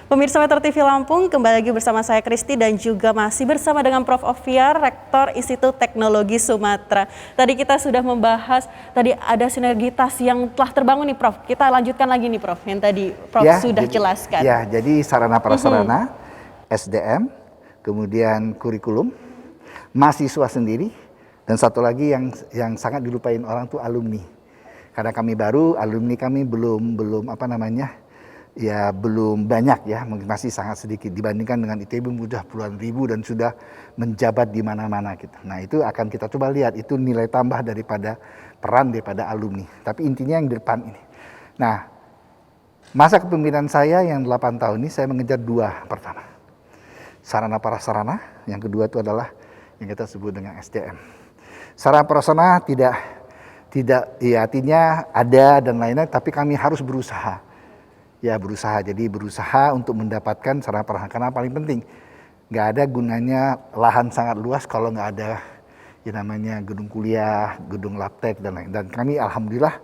Pemirsa Metro TV Lampung, kembali lagi bersama saya Kristi dan juga masih bersama dengan Prof. Oviar, Rektor Institut Teknologi Sumatera. Tadi kita sudah membahas, tadi ada sinergitas yang telah terbangun nih Prof. Kita lanjutkan lagi nih Prof, yang tadi Prof sudah jelaskan. Ya, jadi sarana prasarana, SDM, kemudian kurikulum, mahasiswa sendiri, dan satu lagi yang sangat dilupain orang tuh alumni. Karena kami baru, alumni kami belum belum banyak ya, masih sangat sedikit dibandingkan dengan ITB sudah puluhan ribu dan sudah menjabat di mana-mana gitu. Nah itu akan kita coba lihat, itu nilai tambah daripada peran daripada alumni. Tapi intinya yang di depan ini. Nah, masa kepemimpinan saya yang 8 tahun ini saya mengejar dua. Pertama, sarana prasarana, yang kedua itu adalah yang kita sebut dengan SDM. Sarana prasarana tidak ya artinya ada dan lainnya, tapi kami harus berusaha. Ya jadi berusaha untuk mendapatkan sarana prasarana, karena paling penting nggak ada gunanya lahan sangat luas kalau nggak ada ya namanya gedung kuliah, gedung labtek dan lain. Dan kami alhamdulillah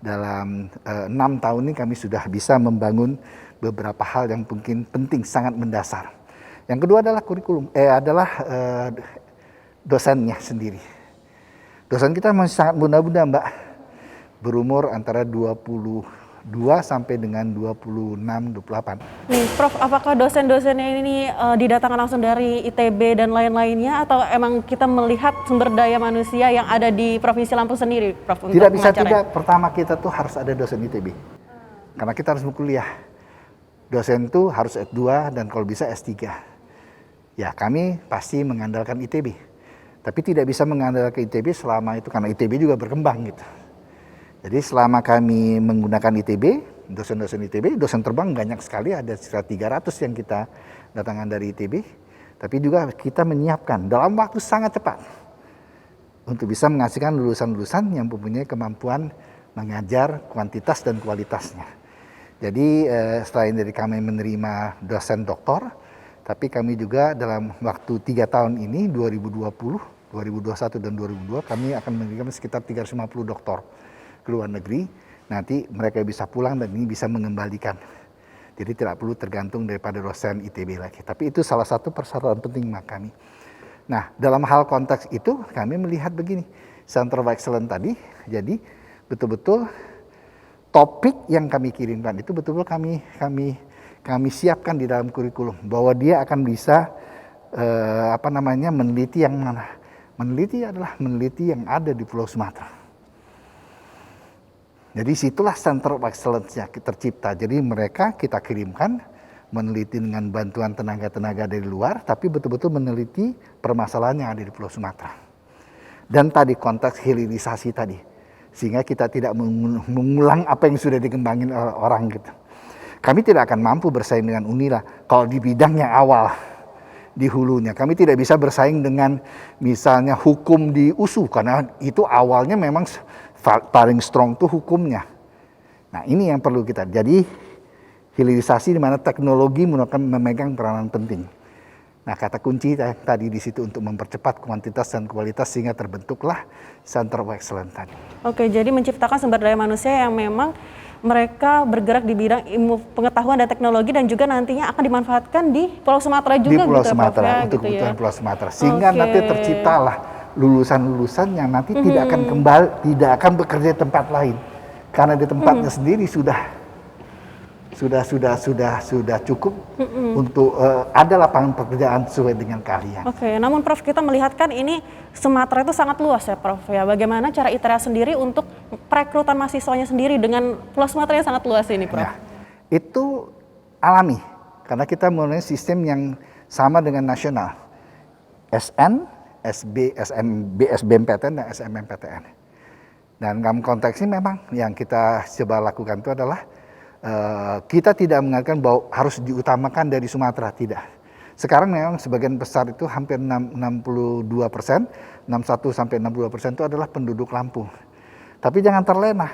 dalam 6 tahun ini kami sudah bisa membangun beberapa hal yang mungkin penting, sangat mendasar. Yang kedua adalah kurikulum, dosennya sendiri. Dosen kita masih sangat muda-muda Mbak, berumur antara 22 sampai dengan 26-28. Nih Prof, apakah dosen-dosennya ini didatangkan langsung dari ITB dan lain-lainnya, atau emang kita melihat sumber daya manusia yang ada di Provinsi Lampung sendiri Prof? Tidak bisa tidak, pertama kita tuh harus ada dosen ITB. Karena kita harus berkuliah. Dosen tuh harus S2 dan kalau bisa S3. Ya kami pasti mengandalkan ITB. Tapi tidak bisa mengandalkan ITB selama itu, karena ITB juga berkembang gitu. Jadi selama kami menggunakan ITB, dosen-dosen ITB, dosen terbang banyak sekali, ada sekitar 300 yang kita datangkan dari ITB. Tapi juga kita menyiapkan dalam waktu sangat cepat untuk bisa menghasilkan lulusan-lulusan yang mempunyai kemampuan mengajar kuantitas dan kualitasnya. Jadi selain dari kami menerima dosen doktor, tapi kami juga dalam waktu 3 tahun ini, 2020, 2021 dan 2022, kami akan menerima sekitar 350 doktor ke luar negeri. Nanti mereka bisa pulang dan ini bisa mengembalikan. Jadi tidak perlu tergantung daripada dosen ITB lagi. Tapi itu salah satu persyaratan penting kami. Nah, dalam hal konteks itu kami melihat begini, Center of Excellence tadi, jadi betul-betul topik yang kami kirimkan itu betul-betul kami siapkan di dalam kurikulum bahwa dia akan bisa meneliti yang mana. Meneliti adalah meneliti yang ada di Pulau Sumatera. Jadi situlah Center of Excellence-nya tercipta. Jadi mereka kita kirimkan meneliti dengan bantuan tenaga-tenaga dari luar, tapi betul-betul meneliti permasalahan yang ada di Pulau Sumatera. Dan tadi konteks hilirisasi tadi, sehingga kita tidak mengulang apa yang sudah dikembangin orang gitu. Kami tidak akan mampu bersaing dengan Unila kalau di bidang yang awal, di hulunya. Kami tidak bisa bersaing dengan misalnya hukum di USU, karena itu awalnya memang paling strong tuh hukumnya. Nah ini yang perlu kita, jadi hilirisasi di mana teknologi memegang peranan penting. Nah kata kunci tadi di situ untuk mempercepat kuantitas dan kualitas sehingga terbentuklah Center of Excellence tadi. Oke, jadi menciptakan sumber daya manusia yang memang mereka bergerak di bidang ilmu pengetahuan dan teknologi dan juga nantinya akan dimanfaatkan di Pulau Sumatera juga. Di Pulau gitu, Sumatera, ya, untuk gitu kebutuhan ya. Pulau Sumatera. Sehingga nanti terciptalah lulusan-lulusan yang nanti tidak akan bekerja di tempat lain. Karena di tempatnya sendiri sudah cukup untuk ada lapangan pekerjaan sesuai dengan kalian. Oke, namun Prof, kita melihat kan ini Sumatera itu sangat luas ya Prof ya. Bagaimana cara ITERA sendiri untuk perekrutan mahasiswanya sendiri dengan Pulau Sumatera yang sangat luas ini Prof? Ya, itu alami karena kita mempunyai sistem yang sama dengan nasional. SN, SB, SMB, SBMPTN dan SMMPTN. Dan dalam konteks ini memang yang kita coba lakukan itu adalah kita tidak mengatakan bahwa harus diutamakan dari Sumatera, tidak. Sekarang memang sebagian besar itu hampir 62%, 61 sampai 62% itu adalah penduduk Lampung. Tapi jangan terlena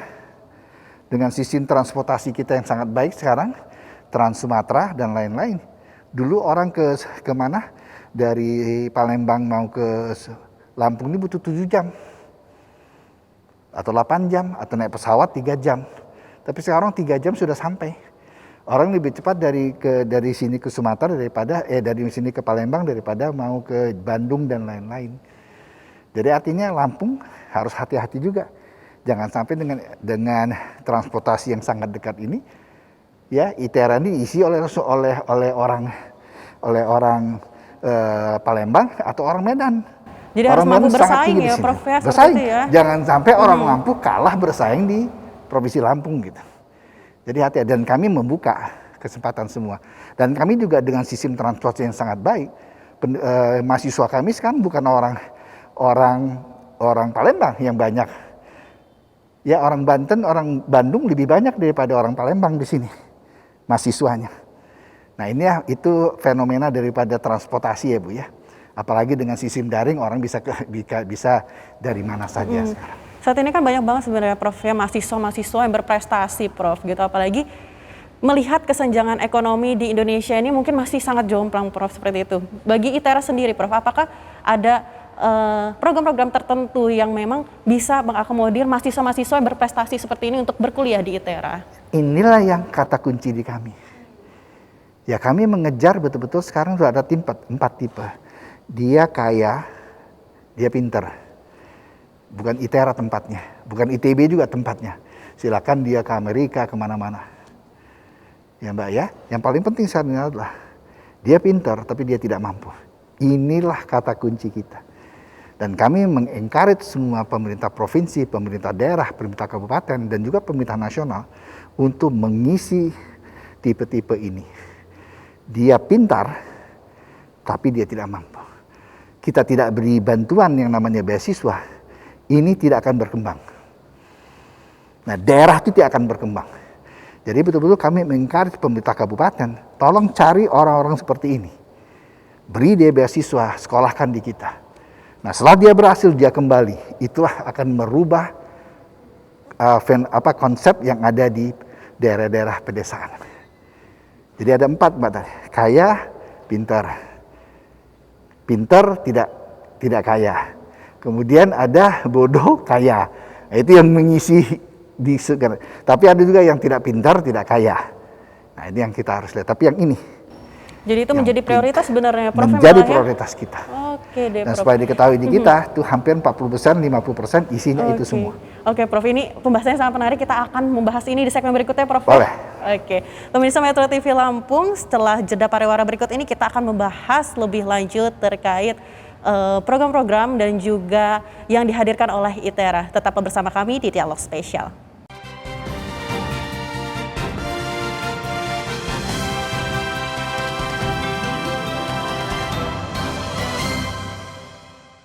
dengan sistem transportasi kita yang sangat baik sekarang, Trans Sumatera dan lain-lain. Dulu orang ke mana? Dari Palembang mau ke Lampung ini butuh 7 jam. Atau 8 jam, atau naik pesawat 3 jam. Tapi sekarang 3 jam sudah sampai. Orang lebih cepat dari sini ke Sumatera daripada dari sini ke Palembang daripada mau ke Bandung dan lain-lain. Jadi artinya Lampung harus hati-hati juga. Jangan sampai dengan transportasi yang sangat dekat ini, ya ITERA ini diisi oleh orang Palembang atau orang Medan. Jadi orang harus mampu Medan sangat bersaing tinggi di ya, sini. Prof ya, seperti Bersaing. itu ya. Jangan sampai orang Lampung kalah bersaing di Provinsi Lampung gitu. Jadi hati-hati, dan kami membuka kesempatan semua. Dan kami juga dengan sistem transportasi yang sangat baik. Mahasiswa kami sekarang bukan orang Palembang yang banyak. Ya orang Banten, orang Bandung lebih banyak daripada orang Palembang di sini mahasiswanya. Nah ini ya itu fenomena daripada transportasi ya Bu ya. Apalagi dengan sistem daring orang bisa dari mana saja sekarang. Saat ini kan banyak banget sebenarnya Prof ya mahasiswa-mahasiswa yang berprestasi Prof gitu, apalagi melihat kesenjangan ekonomi di Indonesia ini mungkin masih sangat jomplang Prof seperti itu. Bagi ITERA sendiri Prof, apakah ada program-program tertentu yang memang bisa mengakomodir mahasiswa-mahasiswa yang berprestasi seperti ini untuk berkuliah di ITERA? Inilah yang kata kunci di kami. Ya kami mengejar betul-betul sekarang sudah ada 4 tipe. Dia kaya, dia pinter. Bukan ITERA tempatnya, bukan ITB juga tempatnya. Silakan dia ke Amerika, kemana-mana. Ya Mbak ya, yang paling penting saat ini adalah dia pintar tapi dia tidak mampu. Inilah kata kunci kita. Dan kami mengencourage semua pemerintah provinsi, pemerintah daerah, pemerintah kabupaten, dan juga pemerintah nasional untuk mengisi tipe-tipe ini. Dia pintar, tapi dia tidak mampu. Kita tidak beri bantuan yang namanya beasiswa, ini tidak akan berkembang. Nah, daerah itu tidak akan berkembang. Jadi betul-betul kami mengencourage pemerintah kabupaten, tolong cari orang-orang seperti ini. Beri dia beasiswa, sekolahkan di kita. Nah, setelah dia berhasil, dia kembali. Itulah akan merubah konsep yang ada di daerah-daerah pedesaan. Jadi ada 4 Mbak tadi. Kaya, pintar. Pintar, tidak kaya. Kemudian ada bodoh, kaya. Nah, itu yang mengisi di segala. Tapi ada juga yang tidak pintar, tidak kaya. Nah, ini yang kita harus lihat. Tapi yang ini. Jadi itu menjadi prioritas sebenarnya Prof. Menjadi prioritas kita. Oke deh, Dan Prof. supaya diketahui di kita, tuh hampir 40%, 50% isinya itu semua. Oke, Prof. Ini pembahasannya sangat menarik. Kita akan membahas ini di segmen berikutnya, Prof. Boleh. Oke. Pemirsa Metro TV Lampung, setelah jeda pariwara berikut ini kita akan membahas lebih lanjut terkait program-program dan juga yang dihadirkan oleh ITERA. Tetaplah bersama kami di Dialog Spesial.